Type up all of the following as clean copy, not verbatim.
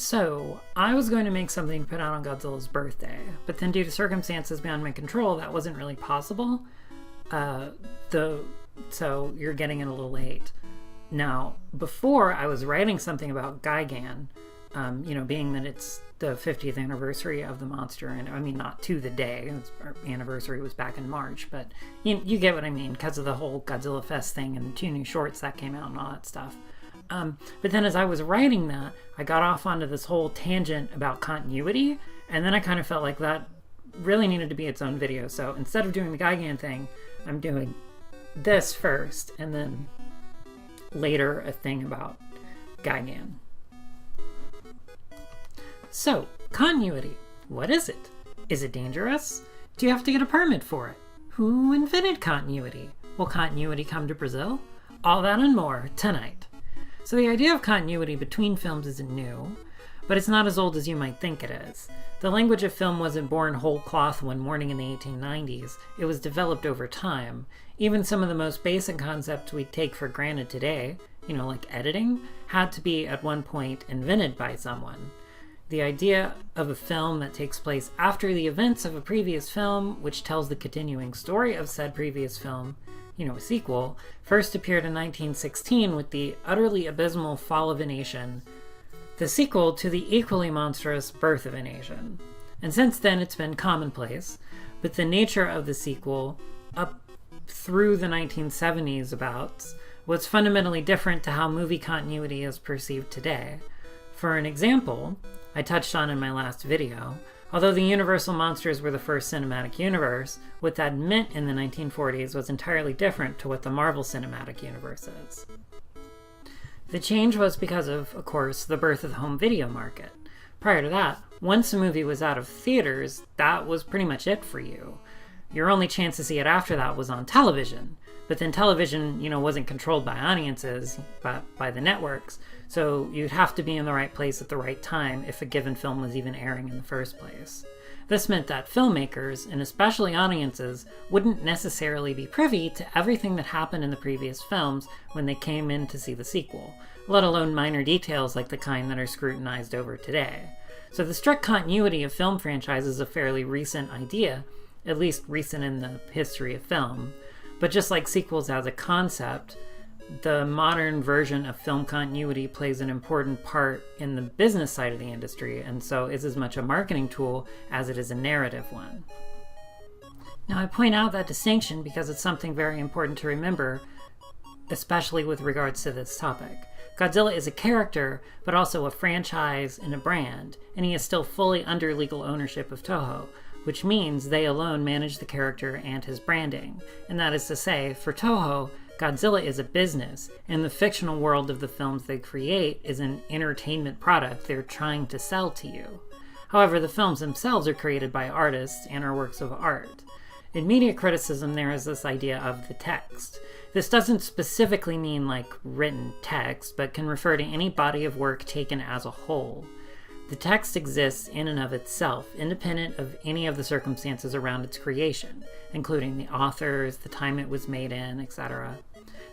So, I was going to make something to put out on Godzilla's birthday, but then due to circumstances beyond my control, that wasn't really possible. So you're getting it a little late. Now, before I was writing something about Gigan, being that it's the 50th anniversary of the monster, and I mean, not to the day, our anniversary was back in March, but you get what I mean, because of the whole Godzilla Fest thing and the 2 new shorts that came out and all that stuff. But then as I was writing that, I got off onto this whole tangent about continuity, and then I kind of felt like that really needed to be its own video. So instead of doing the Gigan thing, I'm doing this first, and then later a thing about Gigan. So, continuity. What is it? Is it dangerous? Do you have to get a permit for it? Who invented continuity? Will continuity come to Brazil? All that and more tonight. So the idea of continuity between films isn't new, but it's not as old as you might think it is. The language of film wasn't born whole cloth one morning in the 1890s. It was developed over time. Even some of the most basic concepts we take for granted today, like editing, had to be at one point invented by someone. The idea of a film that takes place after the events of a previous film, which tells the continuing story of said previous film, a sequel, first appeared in 1916 with the utterly abysmal Fall of a Nation, the sequel to the equally monstrous Birth of a Nation. And since then it's been commonplace, but the nature of the sequel, up through the 1970s abouts, was fundamentally different to how movie continuity is perceived today. For an example, I touched on in my last video, although the Universal monsters were the first cinematic universe, what that meant in the 1940s was entirely different to what the Marvel Cinematic Universe is. The change was because of course, the birth of the home video market. Prior to that, once a movie was out of theaters, that was pretty much it for you. Your only chance to see it after that was on television. But then television, wasn't controlled by audiences, but by the networks, so you'd have to be in the right place at the right time if a given film was even airing in the first place. This meant that filmmakers, and especially audiences, wouldn't necessarily be privy to everything that happened in the previous films when they came in to see the sequel, let alone minor details like the kind that are scrutinized over today. So the strict continuity of film franchises is a fairly recent idea, at least recent in the history of film. But just like sequels as a concept, the modern version of film continuity plays an important part in the business side of the industry, and so is as much a marketing tool as it is a narrative one. Now, I point out that distinction because it's something very important to remember, especially with regards to this topic. Godzilla is a character, but also a franchise and a brand, and he is still fully under legal ownership of Toho, which means they alone manage the character and his branding. And that is to say, for Toho, Godzilla is a business, and the fictional world of the films they create is an entertainment product they're trying to sell to you. However, the films themselves are created by artists and are works of art. In media criticism, there is this idea of the text. This doesn't specifically mean like written text, but can refer to any body of work taken as a whole. The text exists in and of itself, independent of any of the circumstances around its creation, including the authors, the time it was made in, etc.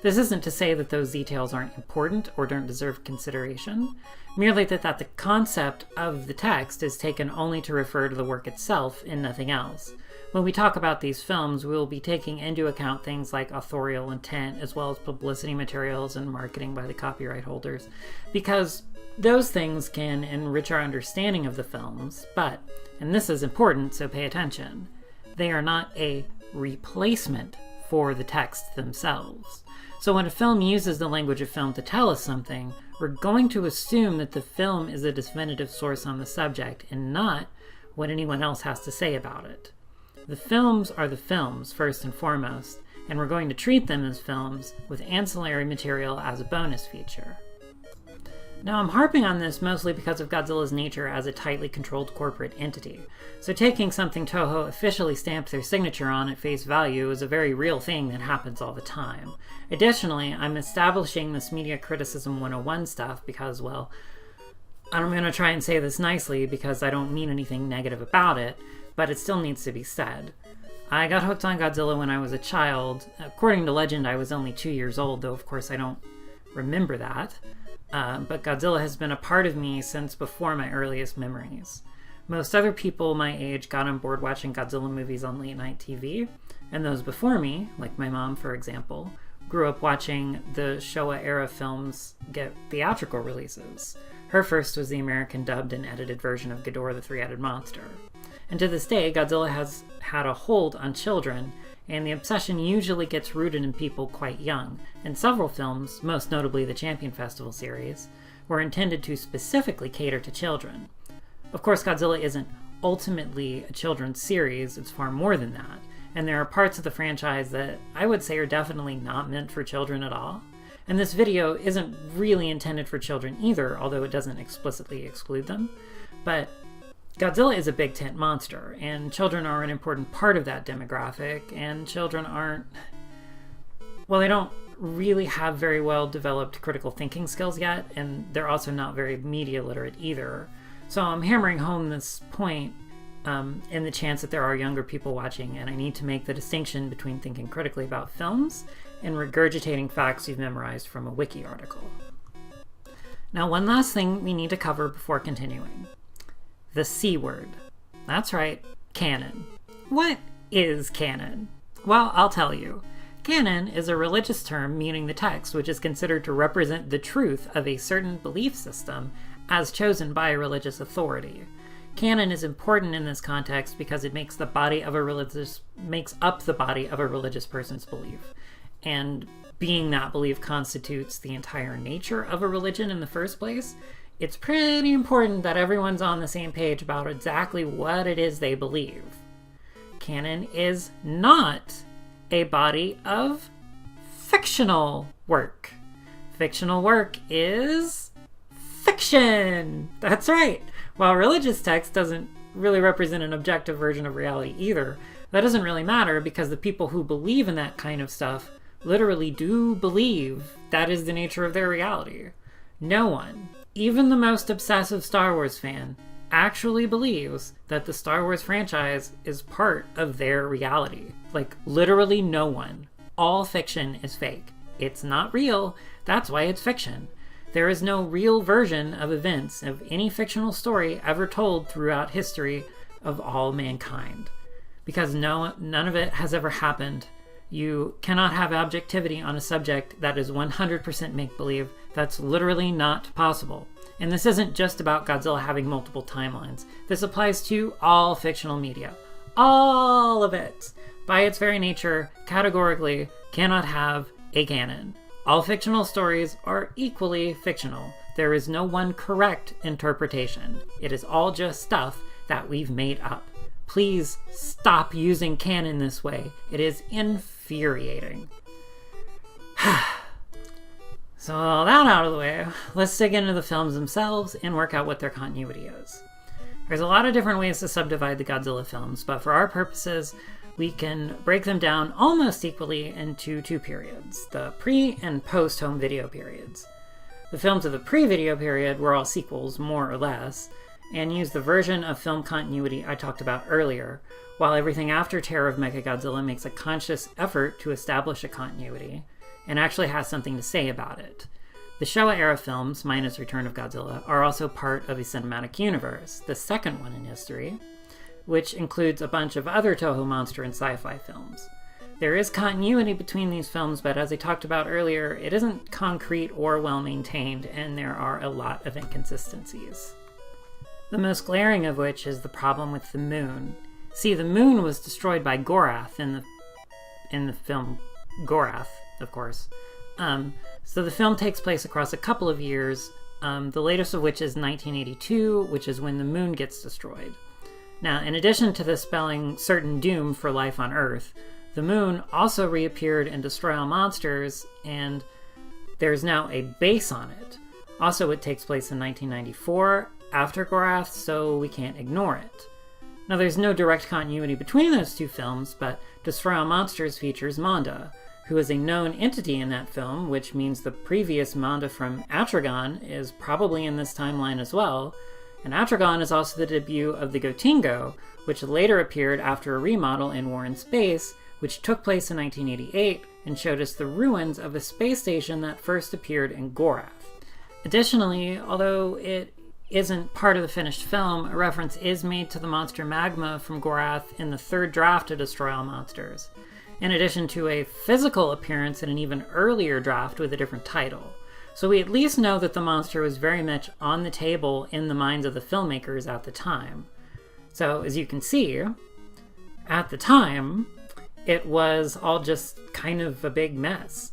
This isn't to say that those details aren't important or don't deserve consideration, merely that the concept of the text is taken only to refer to the work itself and nothing else. When we talk about these films, we will be taking into account things like authorial intent, as well as publicity materials and marketing by the copyright holders, because those things can enrich our understanding of the films, but, and this is important, so pay attention, they are not a replacement for the text themselves. So when a film uses the language of film to tell us something, we're going to assume that the film is a definitive source on the subject and not what anyone else has to say about it. The films are the films, first and foremost, and we're going to treat them as films with ancillary material as a bonus feature. Now, I'm harping on this mostly because of Godzilla's nature as a tightly controlled corporate entity. So taking something Toho officially stamped their signature on at face value is a very real thing that happens all the time. Additionally, I'm establishing this media criticism 101 stuff because, well, I'm going to try and say this nicely because I don't mean anything negative about it, but it still needs to be said. I got hooked on Godzilla when I was a child. According to legend, I was only 2 years old, though of course I don't remember that. but Godzilla has been a part of me since before my earliest memories. Most other people my age got on board watching Godzilla movies on late night TV, and those before me, like my mom for example, grew up watching the Showa-era films get theatrical releases. Her first was the American dubbed and edited version of Ghidorah the Three-Headed Monster. And to this day, Godzilla has had a hold on children, and the obsession usually gets rooted in people quite young, and several films, most notably the Champion Festival series, were intended to specifically cater to children. Of course, Godzilla isn't ultimately a children's series, it's far more than that, and there are parts of the franchise that I would say are definitely not meant for children at all. And this video isn't really intended for children either, although it doesn't explicitly exclude them. But Godzilla is a big tent monster, and children are an important part of that demographic, and children aren't... well, they don't really have very well developed critical thinking skills yet, and they're also not very media literate either. So I'm hammering home this point in the chance that there are younger people watching, and I need to make the distinction between thinking critically about films and regurgitating facts you've memorized from a wiki article. Now, one last thing we need to cover before continuing. The C word. That's right, canon. What is canon? Well, I'll tell you. Canon is a religious term meaning the text which is considered to represent the truth of a certain belief system as chosen by a religious authority. Canon is important in this context because it makes up the body of a religious person's belief. And being that belief constitutes the entire nature of a religion in the first place, it's pretty important that everyone's on the same page about exactly what it is they believe. Canon is not a body of fictional work. Fictional work is fiction! That's right! While religious text doesn't really represent an objective version of reality either, that doesn't really matter because the people who believe in that kind of stuff literally do believe that is the nature of their reality. No one, even the most obsessive Star Wars fan, actually believes that the Star Wars franchise is part of their reality. Like, literally no one. All fiction is fake. It's not real, that's why it's fiction. There is no real version of events of any fictional story ever told throughout history of all mankind. Because none of it has ever happened. You cannot have objectivity on a subject that is 100% make-believe. That's literally not possible. And this isn't just about Godzilla having multiple timelines. This applies to all fictional media. All of it, by its very nature, categorically cannot have a canon. All fictional stories are equally fictional. There is no one correct interpretation. It is all just stuff that we've made up. Please stop using canon this way. It is infuriating. So all that out of the way, let's dig into the films themselves and work out what their continuity is. There's a lot of different ways to subdivide the Godzilla films, but for our purposes, we can break them down almost equally into two periods, the pre- and post-home video periods. The films of the pre-video period were all sequels, more or less, and used the version of film continuity I talked about earlier, while everything after Terror of Mechagodzilla makes a conscious effort to establish a continuity, and actually has something to say about it. The Showa-era films, minus Return of Godzilla, are also part of a cinematic universe, the second one in history, which includes a bunch of other Toho monster and sci-fi films. There is continuity between these films, but as I talked about earlier, it isn't concrete or well-maintained, and there are a lot of inconsistencies. The most glaring of which is the problem with the moon. See, the moon was destroyed by Gorath in the film Gorath, of course. So the film takes place across a couple of years, the latest of which is 1982, which is when the moon gets destroyed. Now, in addition to this spelling certain doom for life on Earth, the moon also reappeared in Destroy All Monsters, and there's now a base on it. Also, it takes place in 1994, after Gorath, so we can't ignore it. Now, there's no direct continuity between those two films, but Destroy All Monsters features Manda, who is a known entity in that film, which means the previous Manda from Atragon is probably in this timeline as well, and Atragon is also the debut of the Gotengo, which later appeared after a remodel in War in Space, which took place in 1988 and showed us the ruins of a space station that first appeared in Gorath. Additionally, although it isn't part of the finished film, a reference is made to the monster Magma from Gorath in the third draft of Destroy All Monsters, in addition to a physical appearance in an even earlier draft with a different title. So we at least know that the monster was very much on the table in the minds of the filmmakers at the time. So as you can see, at the time, it was all just kind of a big mess.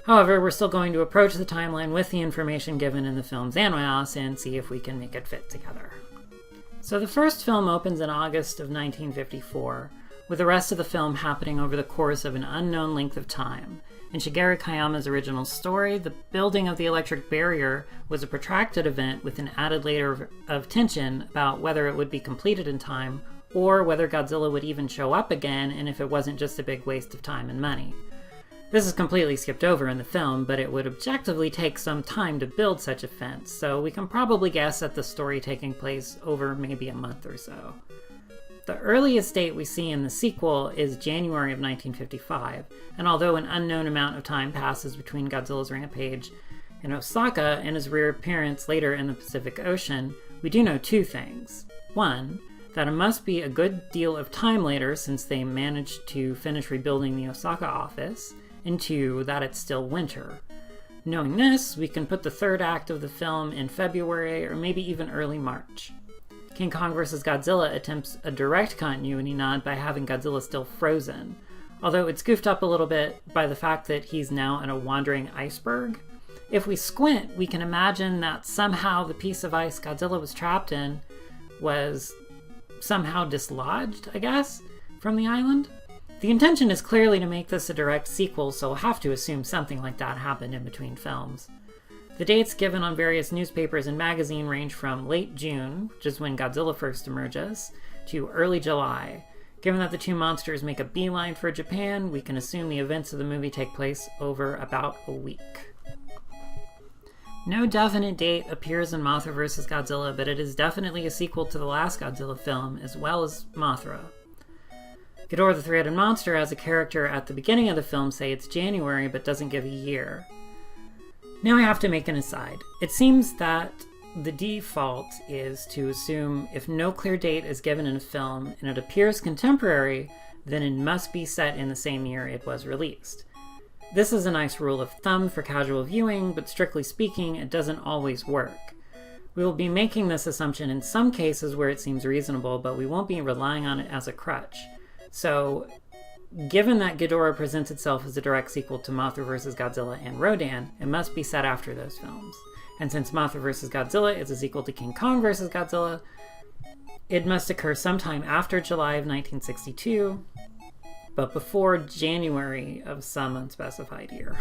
However, we're still going to approach the timeline with the information given in the film's Annoyas and see if we can make it fit together. So the first film opens in August of 1954, with the rest of the film happening over the course of an unknown length of time. In Shigeru Kayama's original story, the building of the electric barrier was a protracted event with an added layer of tension about whether it would be completed in time or whether Godzilla would even show up again and if it wasn't just a big waste of time and money. This is completely skipped over in the film, but it would objectively take some time to build such a fence, so we can probably guess at the story taking place over maybe a month or so. The earliest date we see in the sequel is January of 1955, and although an unknown amount of time passes between Godzilla's rampage in Osaka and his reappearance later in the Pacific Ocean, we do know two things. One, that it must be a good deal of time later since they managed to finish rebuilding the Osaka office, and two, that it's still winter. Knowing this, we can put the third act of the film in February or maybe even early March. King Kong vs. Godzilla attempts a direct continuity nod by having Godzilla still frozen, although it's goofed up a little bit by the fact that he's now in a wandering iceberg. If we squint, we can imagine that somehow the piece of ice Godzilla was trapped in was somehow dislodged, I guess, from the island. The intention is clearly to make this a direct sequel, so we'll have to assume something like that happened in between films. The dates given on various newspapers and magazines range from late June, which is when Godzilla first emerges, to early July. Given that the two monsters make a beeline for Japan, we can assume the events of the movie take place over about a week. No definite date appears in Mothra vs. Godzilla, but it is definitely a sequel to the last Godzilla film, as well as Mothra. Ghidorah the Three-Headed Monster has a character at the beginning of the film say it's January, but doesn't give a year. Now I have to make an aside. It seems that the default is to assume if no clear date is given in a film and it appears contemporary, then it must be set in the same year it was released. This is a nice rule of thumb for casual viewing, but strictly speaking, it doesn't always work. We will be making this assumption in some cases where it seems reasonable, but we won't be relying on it as a crutch. So, given that Ghidorah presents itself as a direct sequel to Mothra vs. Godzilla and Rodan, it must be set after those films. And since Mothra vs. Godzilla is a sequel to King Kong vs. Godzilla, it must occur sometime after July of 1962, but before January of some unspecified year.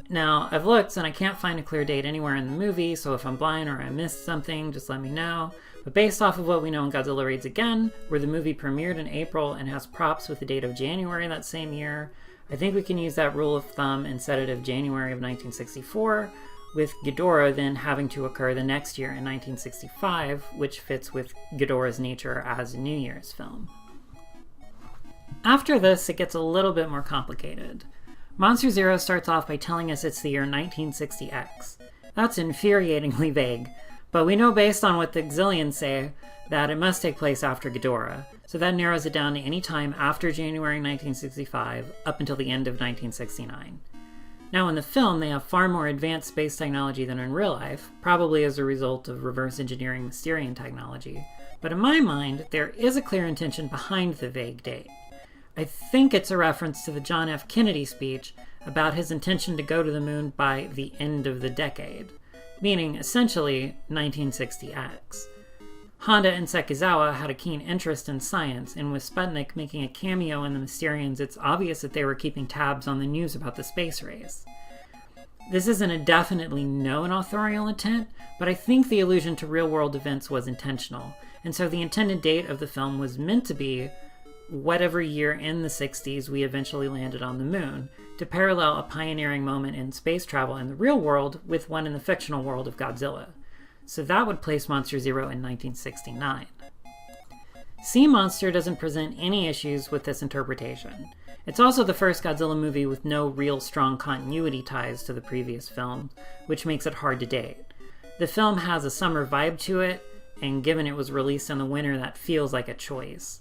Now, I've looked and I can't find a clear date anywhere in the movie, so if I'm blind or I missed something, just let me know. But based off of what we know in Godzilla Raids Again, where the movie premiered in April and has props with the date of January that same year, I think we can use that rule of thumb and set it of January of 1964, with Ghidorah then having to occur the next year in 1965, which fits with Ghidorah's nature as a New Year's film. After this, it gets a little bit more complicated. Monster Zero starts off by telling us it's the year 1960X. That's infuriatingly vague, but we know based on what the Xilians say that it must take place after Ghidorah, so that narrows it down to any time after January 1965 up until the end of 1969. Now in the film, they have far more advanced space technology than in real life, probably as a result of reverse engineering Mysterian technology, but in my mind, there is a clear intention behind the vague date. I think it's a reference to the John F. Kennedy speech about his intention to go to the moon by the end of the decade, meaning essentially 1960X. Honda and Sekizawa had a keen interest in science, and with Sputnik making a cameo in the Mysterians, it's obvious that they were keeping tabs on the news about the space race. This isn't a definitely known authorial intent, but I think the allusion to real-world events was intentional, and so the intended date of the film was meant to be whatever year in the 60s we eventually landed on the moon, to parallel a pioneering moment in space travel in the real world with one in the fictional world of Godzilla. So that would place Monster Zero in 1969. Sea Monster doesn't present any issues with this interpretation. It's also the first Godzilla movie with no real strong continuity ties to the previous film, which makes it hard to date. The film has a summer vibe to it, and given it was released in the winter, that feels like a choice.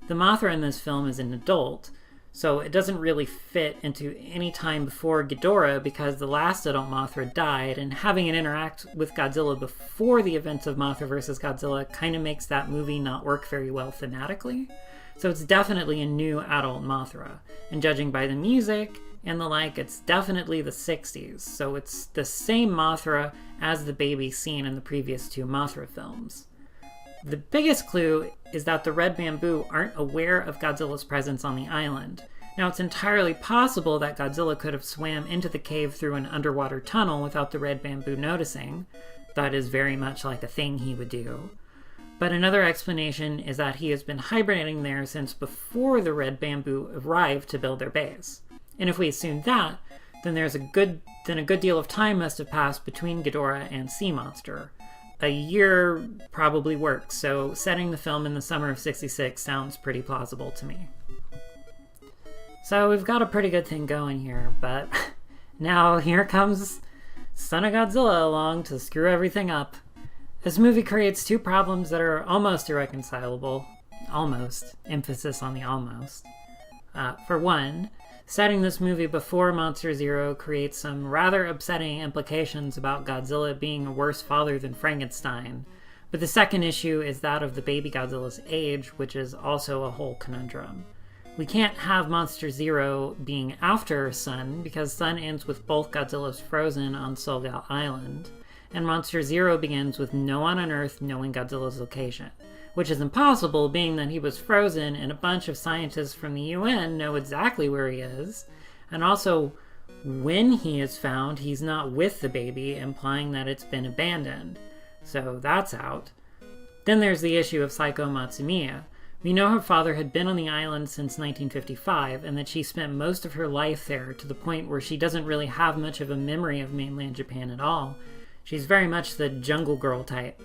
The Mothra in this film is an adult, so it doesn't really fit into any time before Ghidorah because the last adult Mothra died, and having it interact with Godzilla before the events of Mothra vs. Godzilla kind of makes that movie not work very well thematically. So it's definitely a new adult Mothra, and judging by the music and the like, it's definitely the 60s, so it's the same Mothra as the baby seen in the previous two Mothra films. The biggest clue is that the Red Bamboo aren't aware of Godzilla's presence on the island. Now, it's entirely possible that Godzilla could have swam into the cave through an underwater tunnel without the Red Bamboo noticing. That is very much like a thing he would do. But another explanation is that he has been hibernating there since before the Red Bamboo arrived to build their base. And if we assume that, then a good deal of time must have passed between Ghidorah and Sea Monster. A year probably works, so setting the film in the summer of '66 sounds pretty plausible to me. So we've got a pretty good thing going here, but now here comes Son of Godzilla along to screw everything up. This movie creates two problems that are almost irreconcilable. Almost. Emphasis on the almost. For one, setting this movie before Monster Zero creates some rather upsetting implications about Godzilla being a worse father than Frankenstein. But the second issue is that of the baby Godzilla's age, which is also a whole conundrum. We can't have Monster Zero being after Son, because Son ends with both Godzillas frozen on Solgal Island, and Monster Zero begins with no one on Earth knowing Godzilla's location, which is impossible being that he was frozen and a bunch of scientists from the UN know exactly where he is, and also when he is found, he's not with the baby, implying that it's been abandoned. So that's out. Then there's the issue of Saiko Matsumiya. We know her father had been on the island since 1955, and that she spent most of her life there to the point where she doesn't really have much of a memory of mainland Japan at all. She's very much the jungle girl type.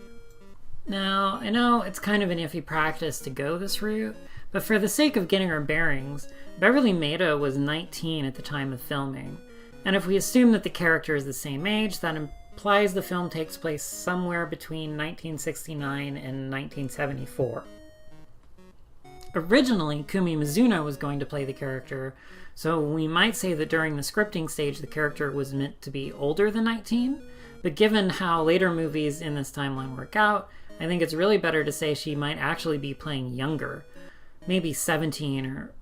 Now, I know it's kind of an iffy practice to go this route, but for the sake of getting our bearings, Beverly Maida was 19 at the time of filming, and if we assume that the character is the same age, that implies the film takes place somewhere between 1969 and 1974. Originally, Kumi Mizuno was going to play the character, so we might say that during the scripting stage the character was meant to be older than 19, but given how later movies in this timeline work out, I think it's really better to say she might actually be playing younger. Maybe 17 or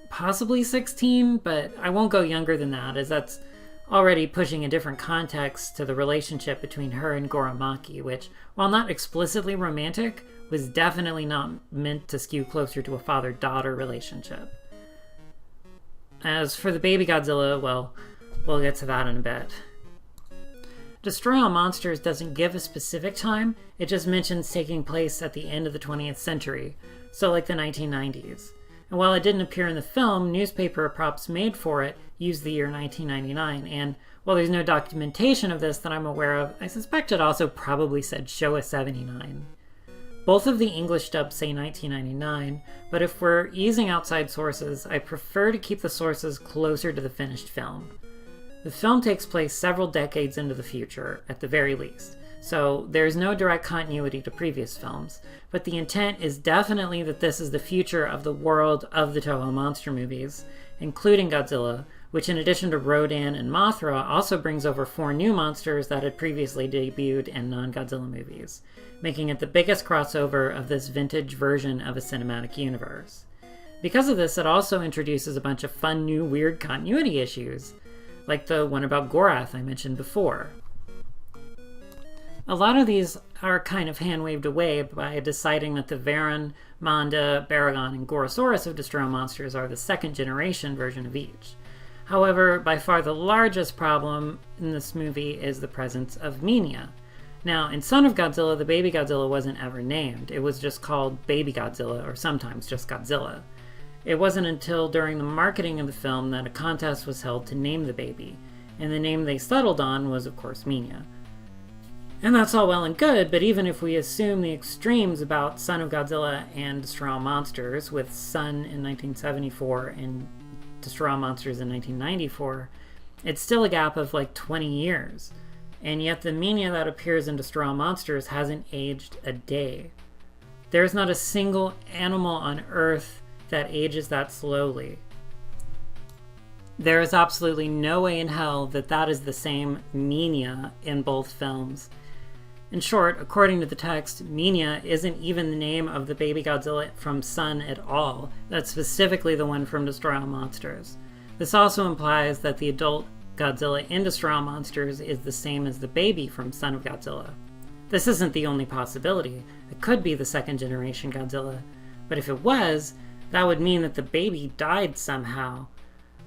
possibly 16, but I won't go younger than that, as that's already pushing a different context to the relationship between her and Goramaki, which, while not explicitly romantic, was definitely not meant to skew closer to a father-daughter relationship. As for the baby Godzilla, well, we'll get to that in a bit. Destroy All Monsters doesn't give a specific time, it just mentions taking place at the end of the 20th century, so like the 1990s. And while it didn't appear in the film, newspaper props made for it used the year 1999, and while there's no documentation of this that I'm aware of, I suspect it also probably said Showa 79. Both of the English dubs say 1999, but if we're easing outside sources, I prefer to keep the sources closer to the finished film. The film takes place several decades into the future, at the very least, so there's no direct continuity to previous films, but the intent is definitely that this is the future of the world of the Toho monster movies, including Godzilla, which in addition to Rodan and Mothra also brings over 4 new monsters that had previously debuted in non-Godzilla movies, making it the biggest crossover of this vintage version of a cinematic universe. Because of this, it also introduces a bunch of fun new weird continuity issues, like the one about Gorath I mentioned before. A lot of these are kind of hand-waved away by deciding that the Varan, Manda, Baragon, and Gorosaurus of Destroy All Monsters are the second-generation version of each. However, by far the largest problem in this movie is the presence of Minya. Now, in Son of Godzilla, the baby Godzilla wasn't ever named. It was just called Baby Godzilla, or sometimes just Godzilla. It wasn't until during the marketing of the film that a contest was held to name the baby, and the name they settled on was, of course, Minya. And that's all well and good, but even if we assume the extremes about Son of Godzilla and Destroy All Monsters, with Son in 1974 and Destroy All Monsters in 1994, it's still a gap of like 20 years. And yet the Minya that appears in Destroy All Monsters hasn't aged a day. There's not a single animal on Earth that ages that slowly. There is absolutely no way in hell that that is the same Minya in both films. In short, according to the text, Minya isn't even the name of the baby Godzilla from Son at all. That's specifically the one from Destroy All Monsters. This also implies that the adult Godzilla in Destroy All Monsters is the same as the baby from Son of Godzilla. This isn't the only possibility. It could be the second generation Godzilla. But if it was, that would mean that the baby died somehow.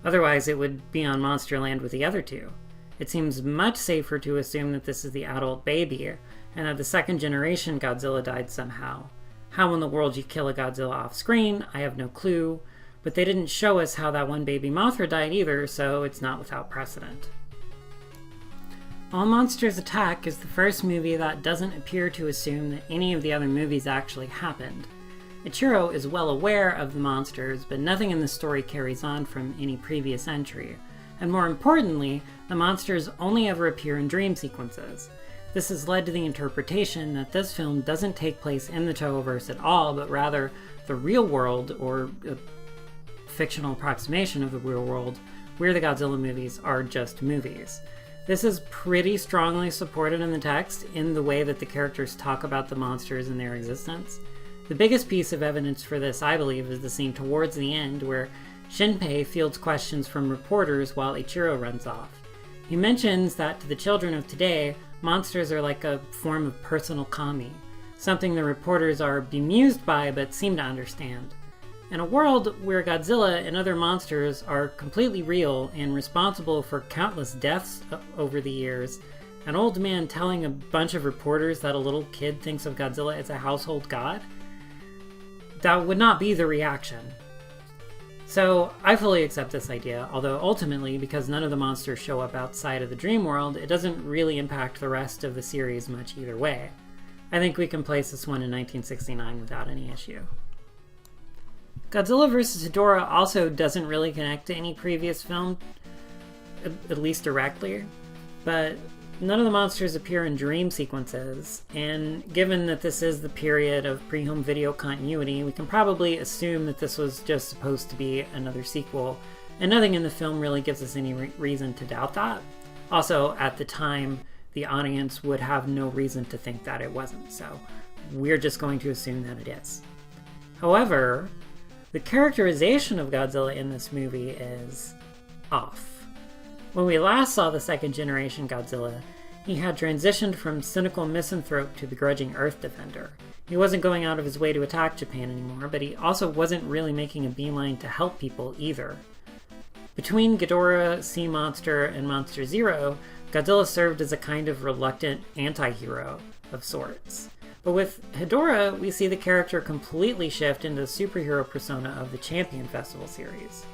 Otherwise, it would be on Monsterland with the other two. It seems much safer to assume that this is the adult baby, and that the second generation Godzilla died somehow. How in the world you kill a Godzilla off screen, I have no clue, but they didn't show us how that one baby Mothra died either, so it's not without precedent. All Monsters Attack is the first movie that doesn't appear to assume that any of the other movies actually happened. Ichiro is well aware of the monsters, but nothing in the story carries on from any previous entry. And more importantly, the monsters only ever appear in dream sequences. This has led to the interpretation that this film doesn't take place in the Tohoverse at all, but rather the real world, or a fictional approximation of the real world, where the Godzilla movies are just movies. This is pretty strongly supported in the text in the way that the characters talk about the monsters and their existence. The biggest piece of evidence for this, I believe, is the scene towards the end where Shinpei fields questions from reporters while Ichiro runs off. He mentions that to the children of today, monsters are like a form of personal kami, something the reporters are bemused by but seem to understand. In a world where Godzilla and other monsters are completely real and responsible for countless deaths over the years, an old man telling a bunch of reporters that a little kid thinks of Godzilla as a household god? That would not be the reaction. So I fully accept this idea, although ultimately, because none of the monsters show up outside of the dream world, it doesn't really impact the rest of the series much either way. I think we can place this one in 1969 without any issue. Godzilla vs. Hedorah also doesn't really connect to any previous film, at least directly, but none of the monsters appear in dream sequences, and given that this is the period of pre-home video continuity, we can probably assume that this was just supposed to be another sequel, and nothing in the film really gives us any reason to doubt that. Also, at the time, the audience would have no reason to think that it wasn't, so we're just going to assume that it is. However, the characterization of Godzilla in this movie is off. When we last saw the second generation Godzilla, he had transitioned from cynical misanthrope to begrudging Earth defender. He wasn't going out of his way to attack Japan anymore, but he also wasn't really making a beeline to help people either. Between Ghidorah, Sea Monster, and Monster Zero, Godzilla served as a kind of reluctant anti-hero of sorts. But with Hedorah, we see the character completely shift into the superhero persona of the Champion Festival series.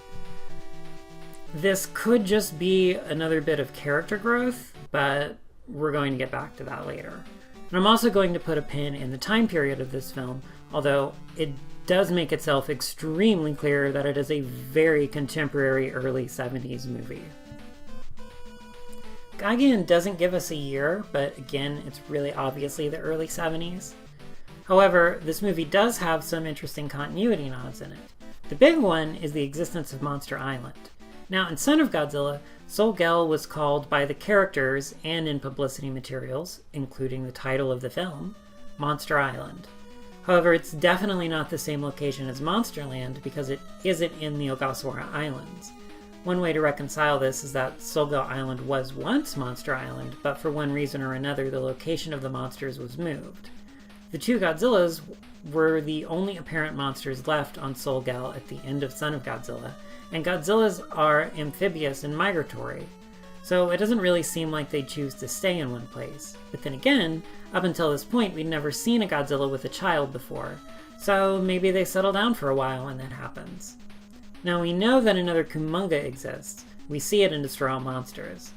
This could just be another bit of character growth, but we're going to get back to that later. And I'm also going to put a pin in the time period of this film, although it does make itself extremely clear that it is a very contemporary early 70s movie. Gigan doesn't give us a year, but again, it's really obviously the early 70s. However, this movie does have some interesting continuity nods in it. The big one is the existence of Monster Island. Now, in Son of Godzilla, Sol-Gel was called by the characters and in publicity materials, including the title of the film, Monster Island. However, it's definitely not the same location as Monsterland because it isn't in the Ogasawara Islands. One way to reconcile this is that Sol-Gel Island was once Monster Island, but for one reason or another, the location of the monsters was moved. The two Godzillas were the only apparent monsters left on Sol-Gel at the end of Son of Godzilla, and Godzillas are amphibious and migratory, so it doesn't really seem like they'd choose to stay in one place. But then again, up until this point, we'd never seen a Godzilla with a child before, so maybe they settle down for a while when that happens. Now we know that another Kumonga exists. We see it in Destroy All Monsters.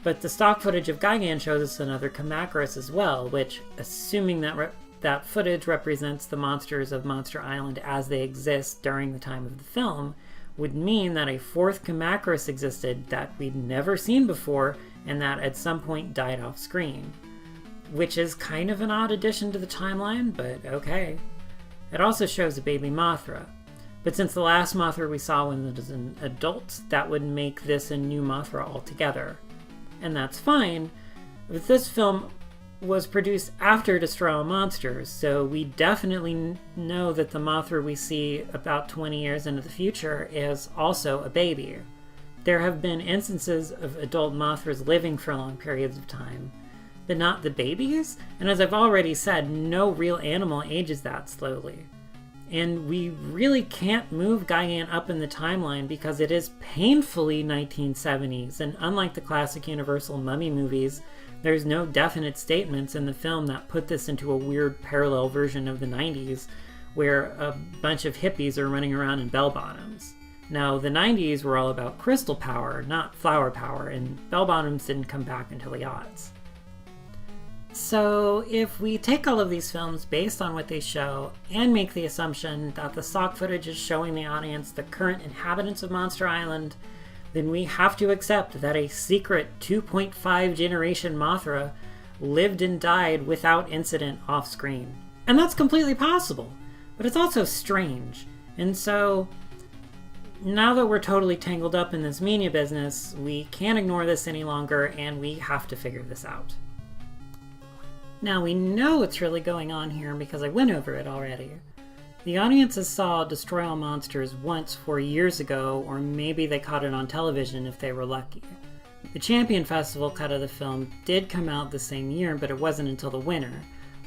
But the stock footage of Gigan shows us another Kamacuras as well, which, assuming that that footage represents the monsters of Monster Island as they exist during the time of the film, would mean that a fourth Kamacuras existed that we'd never seen before and that at some point died off screen. Which is kind of an odd addition to the timeline, but okay. It also shows a baby Mothra. But since the last Mothra we saw when it was an adult, that would make this a new Mothra altogether. And that's fine, but this film was produced after Destroy All Monsters, so we definitely know that the Mothra we see about 20 years into the future is also a baby. There have been instances of adult Mothras living for long periods of time, but not the babies, and as I've already said, no real animal ages that slowly. And we really can't move Gigan up in the timeline because it is painfully 1970s, and unlike the classic Universal Mummy movies, there's no definite statements in the film that put this into a weird parallel version of the 90s, where a bunch of hippies are running around in bell-bottoms. Now, the 90s were all about crystal power, not flower power, and bell-bottoms didn't come back until the aughts. So, if we take all of these films based on what they show, and make the assumption that the stock footage is showing the audience the current inhabitants of Monster Island, then we have to accept that a secret 2.5 generation Mothra lived and died without incident off-screen. And that's completely possible, but it's also strange. And so, now that we're totally tangled up in this media business, we can't ignore this any longer, and we have to figure this out. Now, we know what's really going on here because I went over it already. The audiences saw Destroy All Monsters once 4 years ago, or maybe they caught it on television if they were lucky. The Champion Festival cut of the film did come out the same year, but it wasn't until the winter,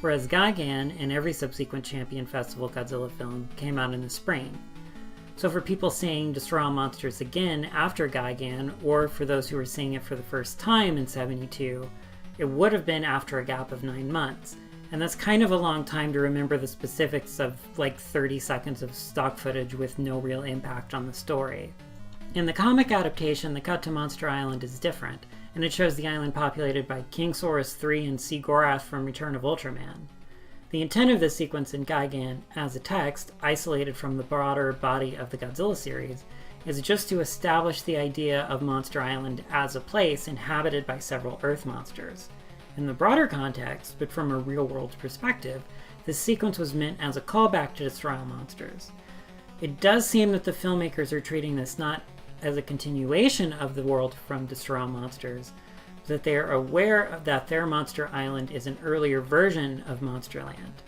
whereas Gigan and every subsequent Champion Festival Godzilla film came out in the spring. So for people seeing Destroy All Monsters again after Gigan, or for those who were seeing it for the first time in '72, it would have been after a gap of 9 months, and that's kind of a long time to remember the specifics of like 30 seconds of stock footage with no real impact on the story. In the comic adaptation, the cut to Monster Island is different, and it shows the island populated by King Saurus III and Seagorath from Return of Ultraman. The intent of this sequence in Gigan, as a text, isolated from the broader body of the Godzilla series, is just to establish the idea of Monster Island as a place inhabited by several Earth monsters. In the broader context, but from a real-world perspective, this sequence was meant as a callback to Destroy All Monsters. It does seem that the filmmakers are treating this not as a continuation of the world from Destroy All Monsters, but that they are aware that their Monster Island is an earlier version of Monsterland.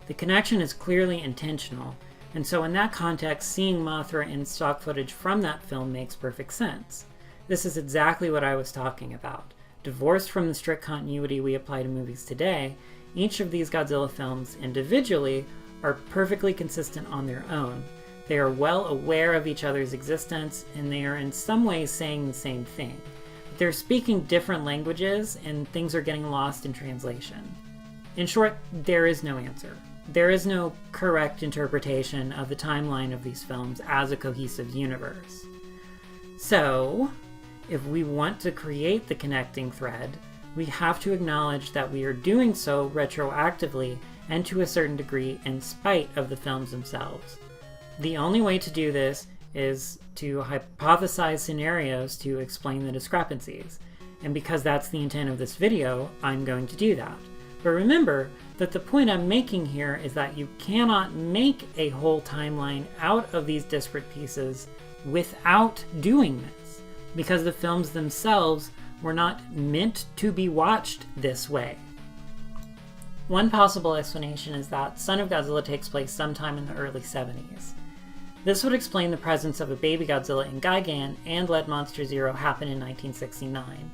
The connection is clearly intentional, and so in that context, seeing Mothra in stock footage from that film makes perfect sense. This is exactly what I was talking about. Divorced from the strict continuity we apply to movies today, each of these Godzilla films individually are perfectly consistent on their own. They are well aware of each other's existence, and they are in some ways saying the same thing. They're speaking different languages, and things are getting lost in translation. In short, there is no answer. There is no correct interpretation of the timeline of these films as a cohesive universe. So, if we want to create the connecting thread, we have to acknowledge that we are doing so retroactively and to a certain degree in spite of the films themselves. The only way to do this is to hypothesize scenarios to explain the discrepancies, and because that's the intent of this video, I'm going to do that. But remember that the point I'm making here is that you cannot make a whole timeline out of these disparate pieces without doing this, because the films themselves were not meant to be watched this way. One possible explanation is that Son of Godzilla takes place sometime in the early 70s. This would explain the presence of a baby Godzilla in Gigan and let Monster Zero happen in 1969.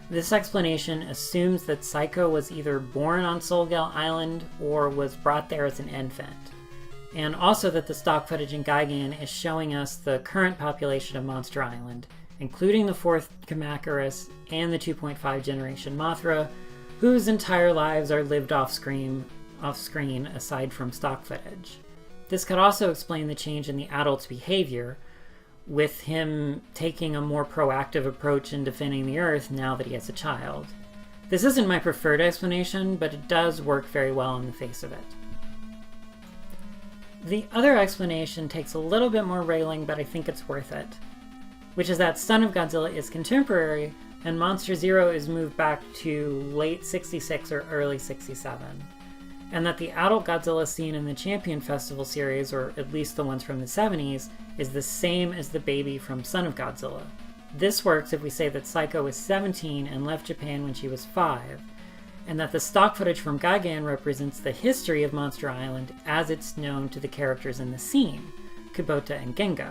This explanation assumes that Psycho was either born on Solgal Island or was brought there as an infant, and also that the stock footage in Gigan is showing us the current population of Monster Island, including the 4th Kamacuras and the 2.5 generation Mothra, whose entire lives are lived off-screen aside from stock footage. This could also explain the change in the adult's behavior, with him taking a more proactive approach in defending the Earth now that he has a child. This isn't my preferred explanation, but it does work very well in the face of it. The other explanation takes a little bit more railing, but I think it's worth it, which is that Son of Godzilla is contemporary, and Monster Zero is moved back to late 66 or early 67, and that the adult Godzilla seen in the Champion Festival series, or at least the ones from the 70s, is the same as the baby from Son of Godzilla. This works if we say that Psycho was 17 and left Japan when she was 5, and that the stock footage from Gigan represents the history of Monster Island as it's known to the characters in the scene, Kubota and Gengo.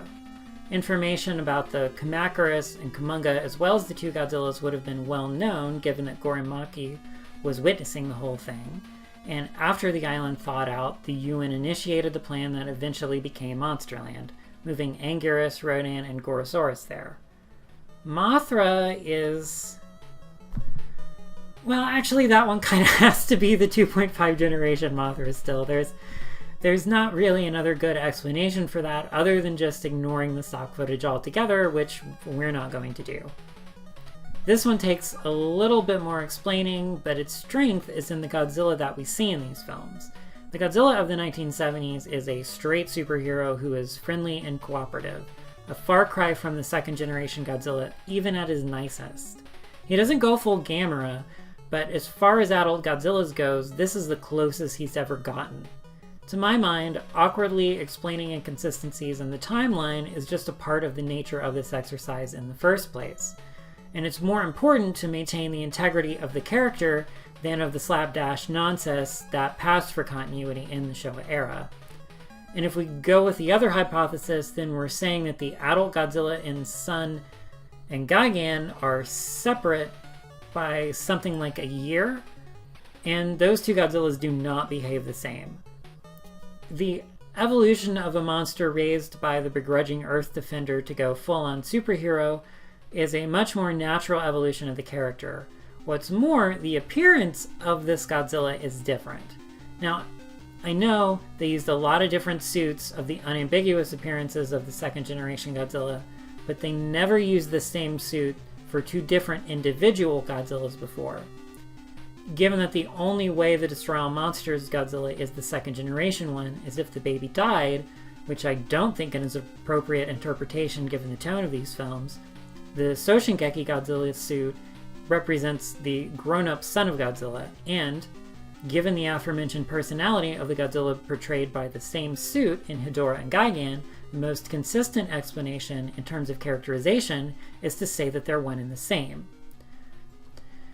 Information about the Kamacuras and Kumonga as well as the two Godzillas would have been well known given that Gorimaki was witnessing the whole thing, and after the island thawed out, the UN initiated the plan that eventually became Monsterland, moving Anguirus, Rodan, and Gorosaurus there. Mothra is... well, actually that one kind of has to be the 2.5 generation Mothra still. There's not really another good explanation for that other than just ignoring the stock footage altogether, which we're not going to do. This one takes a little bit more explaining, but its strength is in the Godzilla that we see in these films. The Godzilla of the 1970s is a straight superhero who is friendly and cooperative, a far cry from the second generation Godzilla, even at his nicest. He doesn't go full Gamera, but as far as adult Godzillas goes, this is the closest he's ever gotten. To my mind, awkwardly explaining inconsistencies in the timeline is just a part of the nature of this exercise in the first place, and it's more important to maintain the integrity of the character than of the slapdash nonsense that passed for continuity in the Showa era. And if we go with the other hypothesis, then we're saying that the adult Godzilla in Son and Gigan are separate by something like a year, and those two Godzillas do not behave the same. The evolution of a monster raised by the begrudging Earth Defender to go full-on superhero is a much more natural evolution of the character. What's more, the appearance of this Godzilla is different. Now, I know they used a lot of different suits of the unambiguous appearances of the second generation Godzilla, but they never used the same suit for two different individual Godzillas before. Given that the only way the Destroy All Monsters Godzilla is the second generation one is if the baby died, which I don't think is an appropriate interpretation given the tone of these films, the Soshinkeki Godzilla suit represents the grown-up son of Godzilla, and given the aforementioned personality of the Godzilla portrayed by the same suit in Hedorah and Gigan, the most consistent explanation in terms of characterization is to say that they're one and the same.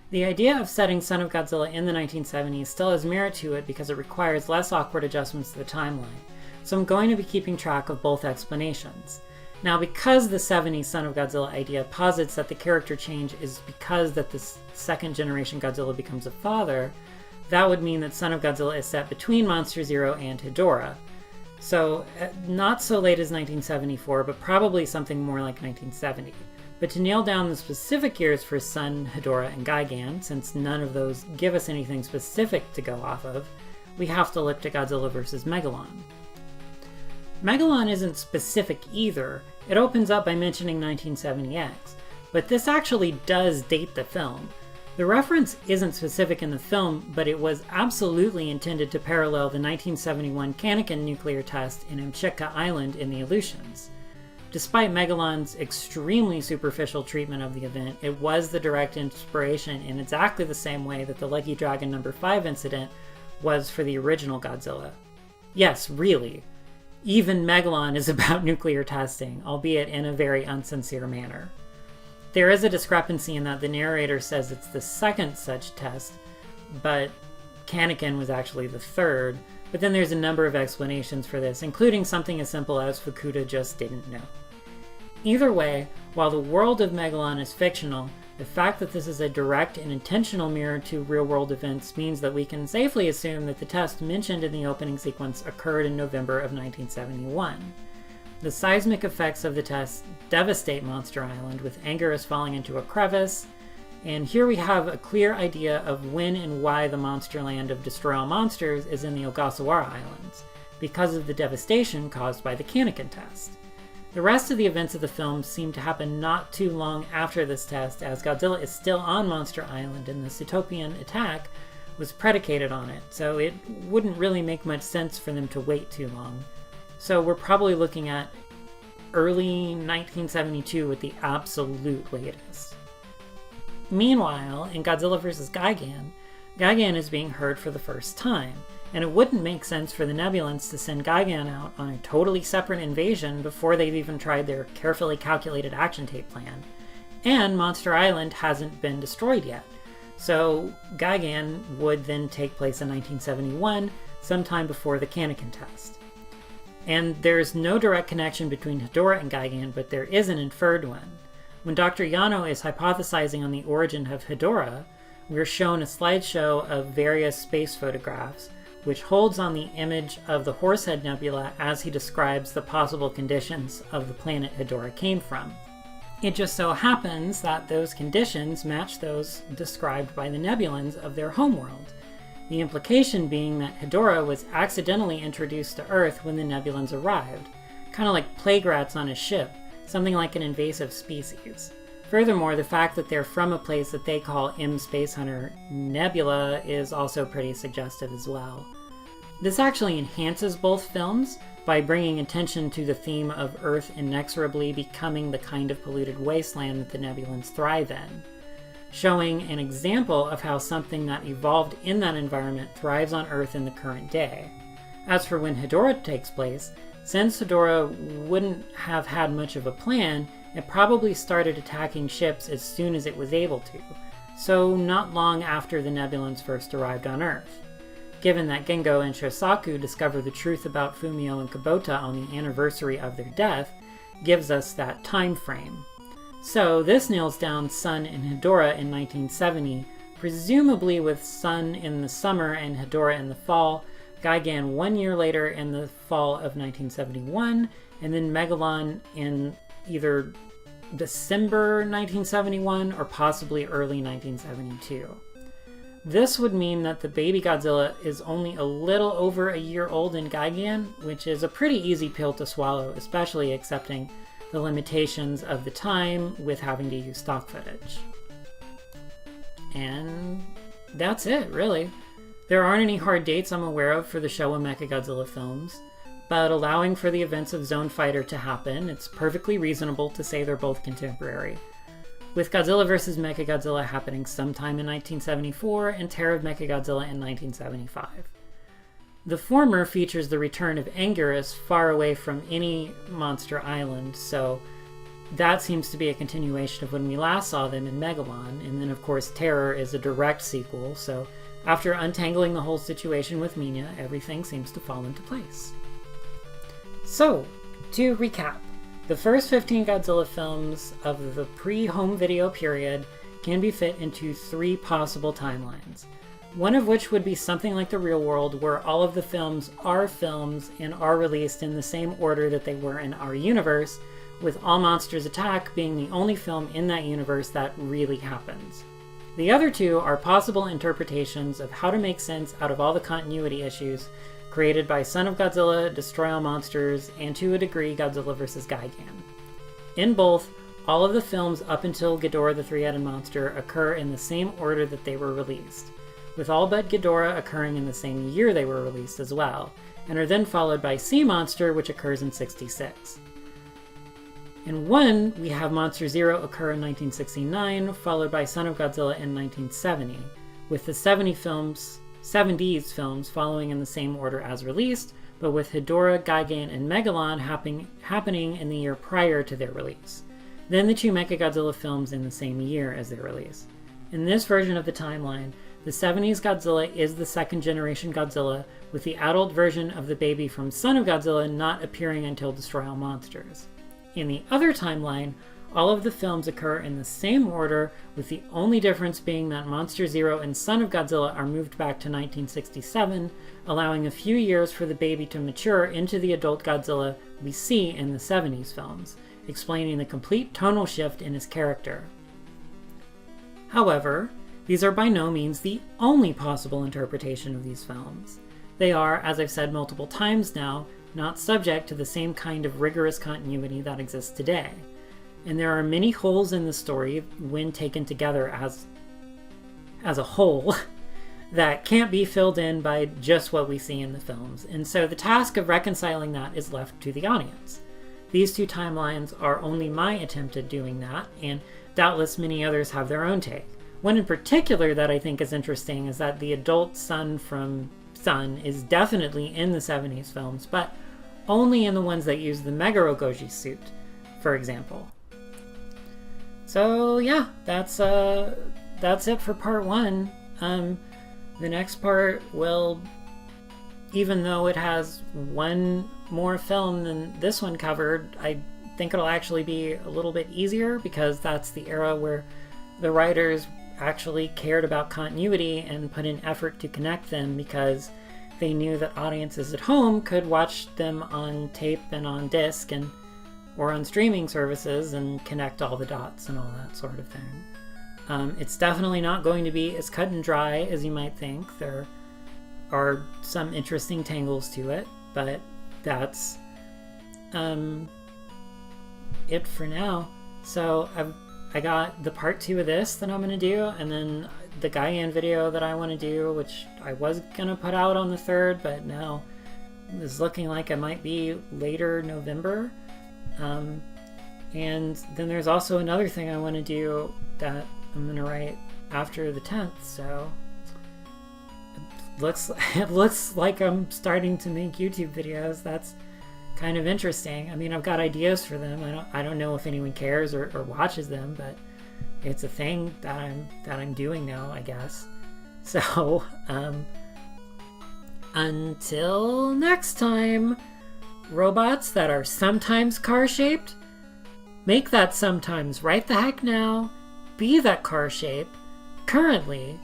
The idea of setting Son of Godzilla in the 1970s still has merit to it because it requires less awkward adjustments to the timeline, so I'm going to be keeping track of both explanations. Now, because the 70s Son of Godzilla idea posits that the character change is because that the second generation Godzilla becomes a father, that would mean that Son of Godzilla is set between Monster Zero and Hedorah. So, not so late as 1974, but probably something more like 1970. But to nail down the specific years for Son, Hedorah, and Gigan, since none of those give us anything specific to go off of, we have to look to Godzilla vs. Megalon. Megalon isn't specific either. It opens up by mentioning 1970X, but this actually does date the film. The reference isn't specific in the film, but it was absolutely intended to parallel the 1971 Kaneken nuclear test in Amchitka Island in the Aleutians. Despite Megalon's extremely superficial treatment of the event, it was the direct inspiration in exactly the same way that the Lucky Dragon No. 5 incident was for the original Godzilla. Yes, really. Even Megalon is about nuclear testing, albeit in a very unsincere manner. There is a discrepancy in that the narrator says it's the second such test, but Kaneken was actually the third, but then there's a number of explanations for this, including something as simple as Fukuda just didn't know. Either way, while the world of Megalon is fictional, the fact that this is a direct and intentional mirror to real-world events means that we can safely assume that the test mentioned in the opening sequence occurred in November of 1971. The seismic effects of the test devastate Monster Island, with Anguirus falling into a crevice, and here we have a clear idea of when and why the monster land of Destroy All Monsters is in the Ogasawara Islands, because of the devastation caused by the Kaneken test. The rest of the events of the film seem to happen not too long after this test, as Godzilla is still on Monster Island and the Zoetopian attack was predicated on it, so it wouldn't really make much sense for them to wait too long. So we're probably looking at early 1972 at the absolute latest. Meanwhile, in Godzilla vs. Gigan, Gigan is being heard for the first time, and it wouldn't make sense for the Nebulans to send Gigan out on a totally separate invasion before they've even tried their carefully calculated action tape plan. And Monster Island hasn't been destroyed yet, so Gigan would then take place in 1971, sometime before the Kaneken test. And there's no direct connection between Hedorah and Gigan, but there is an inferred one. When Dr. Yano is hypothesizing on the origin of Hedorah, we're shown a slideshow of various space photographs, which holds on the image of the Horsehead Nebula as he describes the possible conditions of the planet Hedorah came from. It just so happens that those conditions match those described by the Nebulans of their homeworld, the implication being that Hedorah was accidentally introduced to Earth when the Nebulans arrived, kind of like plague rats on a ship, something like an invasive species. Furthermore, the fact that they're from a place that they call M Space Hunter Nebula is also pretty suggestive as well. This actually enhances both films by bringing attention to the theme of Earth inexorably becoming the kind of polluted wasteland that the Nebulans thrive in, showing an example of how something that evolved in that environment thrives on Earth in the current day. As for when Hedorah takes place, since Hedorah wouldn't have had much of a plan, it probably started attacking ships as soon as it was able to, so not long after the Nebulans first arrived on Earth. Given that Gengo and Shosaku discover the truth about Fumio and Kubota on the anniversary of their death, gives us that time frame. So this nails down Sun and Hedorah in 1970, presumably with Sun in the summer and Hedorah in the fall, Gigan 1 year later in the fall of 1971, and then Megalon in either December 1971 or possibly early 1972. This would mean that the baby Godzilla is only a little over a year old in Gigan, which is a pretty easy pill to swallow, especially accepting the limitations of the time with having to use stock footage. And that's it, really. There aren't any hard dates I'm aware of for the Showa Mechagodzilla films, but allowing for the events of Zone Fighter to happen, it's perfectly reasonable to say they're both contemporary, with Godzilla vs. Mechagodzilla happening sometime in 1974 and Terror of Mechagodzilla in 1975. The former features the return of Anguirus far away from any Monster Island, so that seems to be a continuation of when we last saw them in Megalon, and then of course Terror is a direct sequel, so after untangling the whole situation with Minya, everything seems to fall into place. So, to recap, the first 15 Godzilla films of the pre-home video period can be fit into 3 possible timelines, one of which would be something like the real world, where all of the films are films and are released in the same order that they were in our universe, with All Monsters Attack being the only film in that universe that really happens. The other 2 are possible interpretations of how to make sense out of all the continuity issues created by Son of Godzilla, Destroy All Monsters, and to a degree Godzilla vs. Gigan. In both, all of the films up until Ghidorah the Three-Headed Monster occur in the same order that they were released, with all but Ghidorah occurring in the same year they were released as well, and are then followed by Sea Monster, which occurs in '66. In one, we have Monster Zero occur in 1969, followed by Son of Godzilla in 1970, with the 70s films following in the same order as released, but with Hedorah, Gigan, and Megalon happening in the year prior to their release. Then the 2 Mechagodzilla films in the same year as their release. In this version of the timeline, the 70s Godzilla is the second generation Godzilla, with the adult version of the baby from Son of Godzilla not appearing until Destroy All Monsters. In the other timeline, all of the films occur in the same order, with the only difference being that Monster Zero and Son of Godzilla are moved back to 1967, allowing a few years for the baby to mature into the adult Godzilla we see in the 70s films, explaining the complete tonal shift in his character. However, these are by no means the only possible interpretation of these films. They are, as I've said multiple times now, not subject to the same kind of rigorous continuity that exists today. And there are many holes in the story when taken together as a whole that can't be filled in by just what we see in the films. And so the task of reconciling that is left to the audience. These two timelines are only my attempt at doing that, and doubtless many others have their own take. One in particular that I think is interesting is that the adult son from Son is definitely in the 70s films, but only in the ones that use the Meguro suit, for example. So yeah, that's it for part 1. The next part will, even though it has one more film than this one covered, I think it'll actually be a little bit easier, because that's the era where the writers actually cared about continuity and put in effort to connect them, because they knew that audiences at home could watch them on tape and on disc or on streaming services and connect all the dots and all that sort of thing. It's definitely not going to be as cut and dry as you might think. There are some interesting tangles to it, but that's it for now. So I got the part 2 of this that I'm going to do, and then the Gaian video that I want to do, which I was going to put out on the 3rd, but now it's looking like it might be later November. And then there's also another thing I want to do that I'm going to write after the 10th, so it looks like I'm starting to make YouTube videos. That's kind of interesting. I mean, I've got ideas for them. I don't know if anyone cares or watches them, but it's a thing that I'm doing now, I guess. So until next time, robots that are sometimes car-shaped, make that sometimes right the heck now, be that car shape currently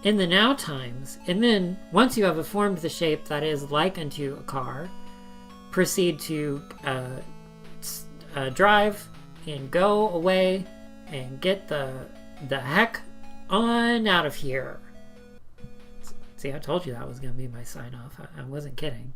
in the now times, and then once you have formed the shape that is like unto a car, proceed to drive and go away and get the heck on out of here. See, I told you that was going to be my sign off. I wasn't kidding.